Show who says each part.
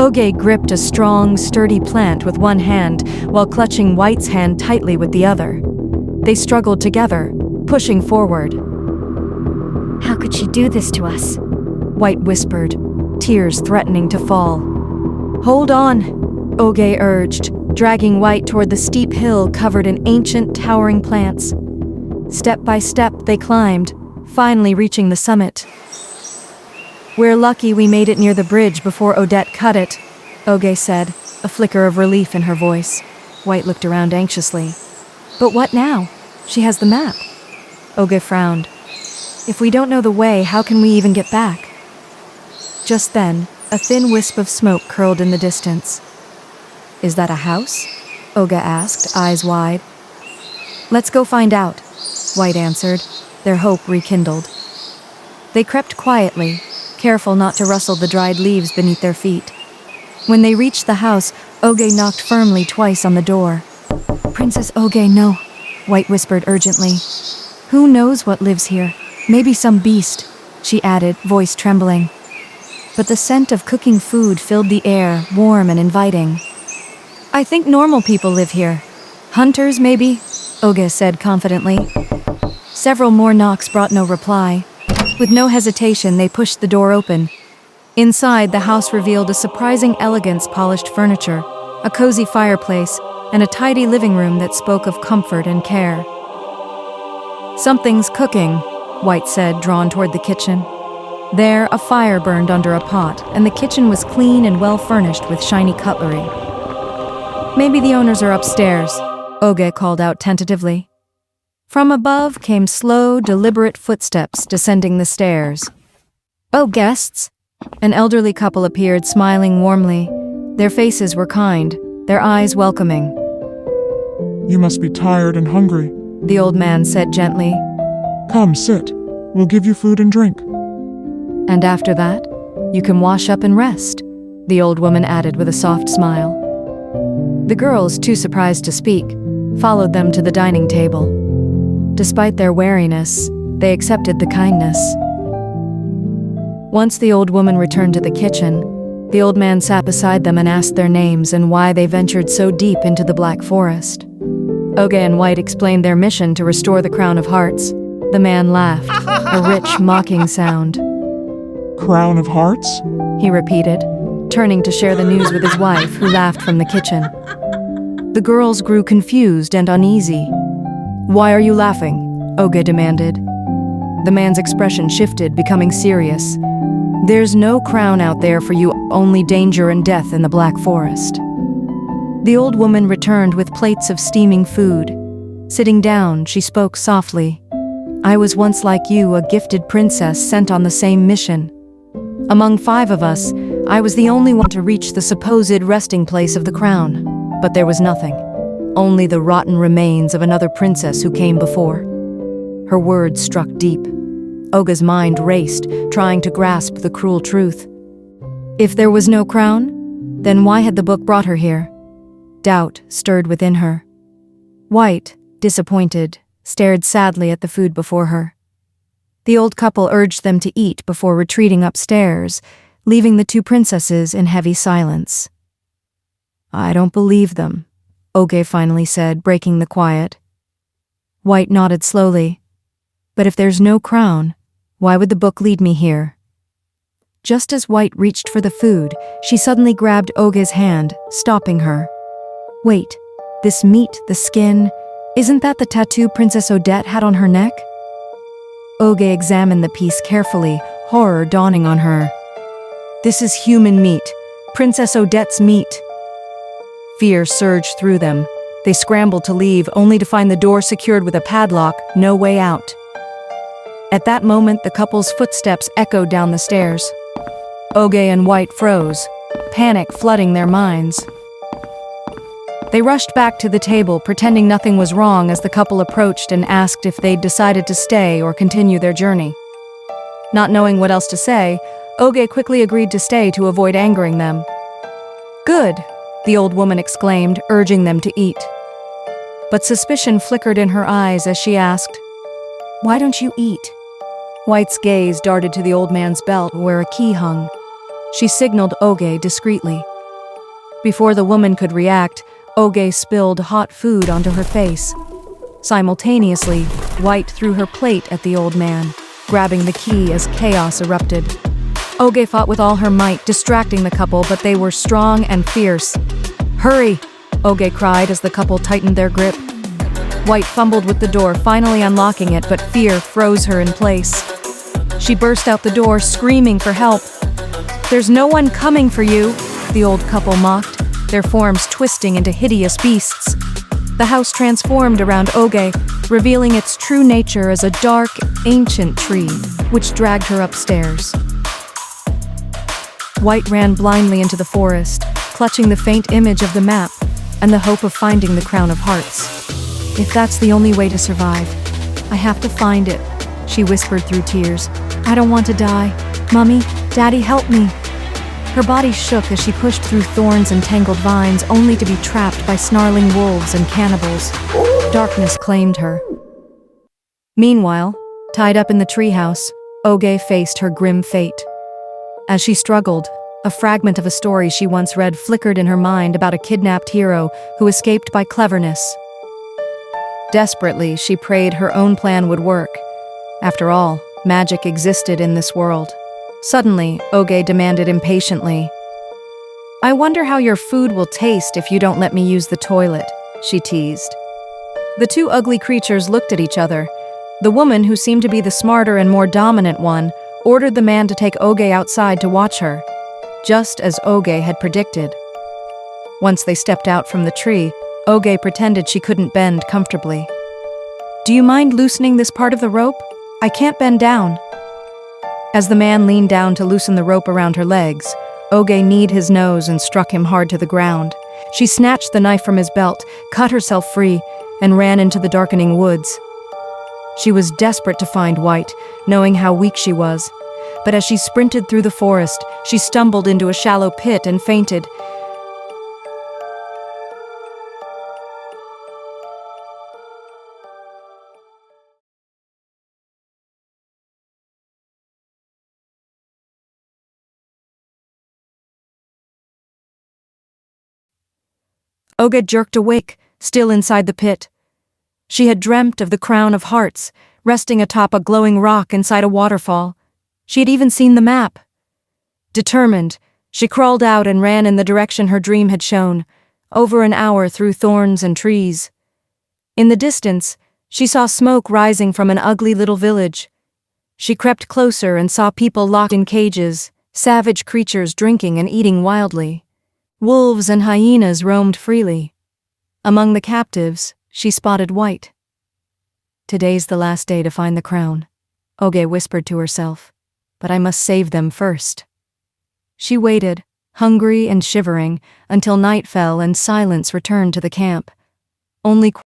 Speaker 1: Oge gripped a strong, sturdy plant with one hand while clutching White's hand tightly with the other. They struggled together, pushing forward.
Speaker 2: How could she do this to us?
Speaker 1: White whispered, tears threatening to fall. Hold on, Oge urged, dragging White toward the steep hill covered in ancient, towering plants. Step by step, they climbed, finally reaching the summit. We're lucky we made it near the bridge before Odette cut it, Oge said, a flicker of relief in her voice. White looked around anxiously. But what now? She has the map. Oge frowned. If we don't know the way, how can we even get back? Just then, a thin wisp of smoke curled in the distance. Is that a house? Oge asked, eyes wide. Let's go find out, White answered, their hope rekindled. They crept quietly, careful not to rustle the dried leaves beneath their feet. When they reached the house, Oge knocked firmly twice on the door. Princess Oge, no, White whispered urgently. Who knows what lives here? Maybe some beast, she added, voice trembling. But the scent of cooking food filled the air, warm and inviting. I think normal people live here. Hunters, maybe? Oge said confidently. Several more knocks brought no reply. With no hesitation, they pushed the door open. Inside, the house revealed a surprising elegance, polished furniture, a cozy fireplace, and a tidy living room that spoke of comfort and care. Something's cooking, White said, drawn toward the kitchen. There, a fire burned under a pot, and the kitchen was clean and well-furnished with shiny cutlery. Maybe the owners are upstairs, Oge called out tentatively. From above came slow, deliberate footsteps descending the stairs. Oh, guests! An elderly couple appeared, smiling warmly. Their faces were kind, their eyes welcoming.
Speaker 3: You must be tired and hungry,
Speaker 1: the old man said gently.
Speaker 3: Come, sit. We'll give you food and drink.
Speaker 1: And after that, you can wash up and rest, the old woman added with a soft smile. The girls, too surprised to speak, followed them to the dining table. Despite their wariness, they accepted the kindness. Once the old woman returned to the kitchen, the old man sat beside them and asked their names and why they ventured so deep into the Black Forest. Oge and White explained their mission to restore the Crown of Hearts. The man laughed, a rich, mocking sound.
Speaker 3: Crown of Hearts?
Speaker 1: He repeated, turning to share the news with his wife, who laughed from the kitchen. The girls grew confused and uneasy. Why are you laughing? Oge demanded. The man's expression shifted, becoming serious. There's no crown out there for you, only danger and death in the Black Forest. The old woman returned with plates of steaming food. Sitting down, she spoke softly. I was once like you, a gifted princess sent on the same mission. Among 5 of us, I was the only one to reach the supposed resting place of the crown. But there was nothing. Only the rotten remains of another princess who came before. Her words struck deep. Oge's mind raced, trying to grasp the cruel truth. If there was no crown, then why had the book brought her here? Doubt stirred within her. White, disappointed, stared sadly at the food before her. The old couple urged them to eat before retreating upstairs, leaving the 2 princesses in heavy silence. I don't believe them, Oge finally said, breaking the quiet. White nodded slowly. But if there's no crown, why would the book lead me here? Just as White reached for the food, she suddenly grabbed Oge's hand, stopping her. Wait, this meat, the skin, isn't that the tattoo Princess Odette had on her neck? Oge examined the piece carefully, horror dawning on her. This is human meat, Princess Odette's meat. Fear surged through them. They scrambled to leave, only to find the door secured with a padlock, no way out. At that moment, the couple's footsteps echoed down the stairs. Oge and White froze, panic flooding their minds. They rushed back to the table, pretending nothing was wrong as the couple approached and asked if they'd decided to stay or continue their journey. Not knowing what else to say, Oge quickly agreed to stay to avoid angering them. Good, the old woman exclaimed, urging them to eat. But suspicion flickered in her eyes as she asked, Why don't you eat? White's gaze darted to the old man's belt where a key hung. She signaled Oge discreetly. Before the woman could react, Oge spilled hot food onto her face. Simultaneously, White threw her plate at the old man, grabbing the key as chaos erupted. Oge fought with all her might, distracting the couple, but they were strong and fierce. "Hurry!" Oge cried as the couple tightened their grip. White fumbled with the door, finally unlocking it, but fear froze her in place. She burst out the door, screaming for help. "There's no one coming for you," the old couple mocked, their forms twisting into hideous beasts. The house transformed around Oge, revealing its true nature as a dark, ancient tree, which dragged her upstairs. White ran blindly into the forest, clutching the faint image of the map and the hope of finding the Crown of Hearts. "If that's the only way to survive, I have to find it," she whispered through tears. "I don't want to die. Mummy, Daddy, help me." Her body shook as she pushed through thorns and tangled vines, only to be trapped by snarling wolves and cannibals. Darkness claimed her. Meanwhile, tied up in the treehouse, Oge faced her grim fate. As she struggled, a fragment of a story she once read flickered in her mind about a kidnapped hero who escaped by cleverness. Desperately, she prayed her own plan would work. After all, magic existed in this world. Suddenly, Oge demanded impatiently, "I wonder how your food will taste if you don't let me use the toilet," she teased. The two ugly creatures looked at each other. The woman, who seemed to be the smarter and more dominant one, ordered the man to take Oge outside to watch her, just as Oge had predicted. Once they stepped out from the tree, Oge pretended she couldn't bend comfortably. "Do you mind loosening this part of the rope? I can't bend down." As the man leaned down to loosen the rope around her legs, Oge kneed his nose and struck him hard to the ground. She snatched the knife from his belt, cut herself free, and ran into the darkening woods. She was desperate to find White, knowing how weak she was. But as she sprinted through the forest, she stumbled into a shallow pit and fainted. Oge jerked awake, still inside the pit. She had dreamt of the Crown of Hearts, resting atop a glowing rock inside a waterfall. She had even seen the map. Determined, she crawled out and ran in the direction her dream had shown, over an hour through thorns and trees. In the distance, she saw smoke rising from an ugly little village. She crept closer and saw people locked in cages, savage creatures drinking and eating wildly. Wolves and hyenas roamed freely. Among the captives, she spotted White. "Today's the last day to find the crown," Oge whispered to herself. "But I must save them first." She waited, hungry and shivering, until night fell and silence returned to the camp. Only